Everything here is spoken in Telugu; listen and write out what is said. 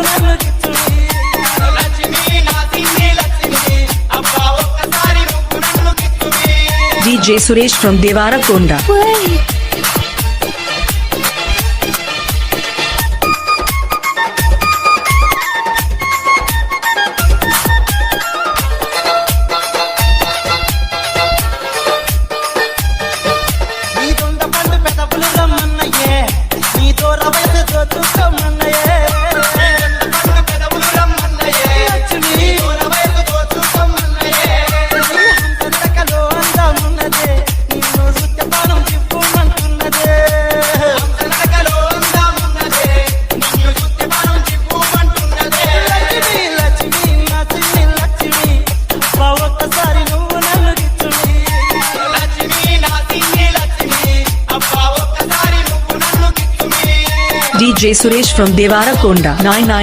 నన్ను గిచ్చుడి లక్ష్మి నా సిన్ని లక్ష్మి అబ్బా ఒక్కసారి నువ్వు నన్ను గిచ్చుడి. DJ Suresh from Devarakonda. నీ దొండ పండు పెదవులు రమ్మన్నయ్యే నీ దూర వయసు దోచుకోమన్నయ్యే పండు పెదవులు రమ్మన్నయే లక్ష్మి దూర వయసు దోచుకోమన్నయే. హంసనడకలో అందమున్నదే నిన్ను సుత్యపానం చిప్పుమంటున్నదే నడకలో అందమున్నదే నిన్ను సుత్యపానం చిప్పుమంటున్నదే. లక్ష్మి లక్ష్మి నా చిన్ని లక్ష్మి అబ్బా ఒక్కసారి నువ్వు నన్ను గిచ్చుడి లక్ష్మి నా సిన్ని లక్ష్మి అబ్బా ఒక్కసారి నువ్వు నన్ను గిచ్చుడి. DJ Suresh from Devarakonda. 99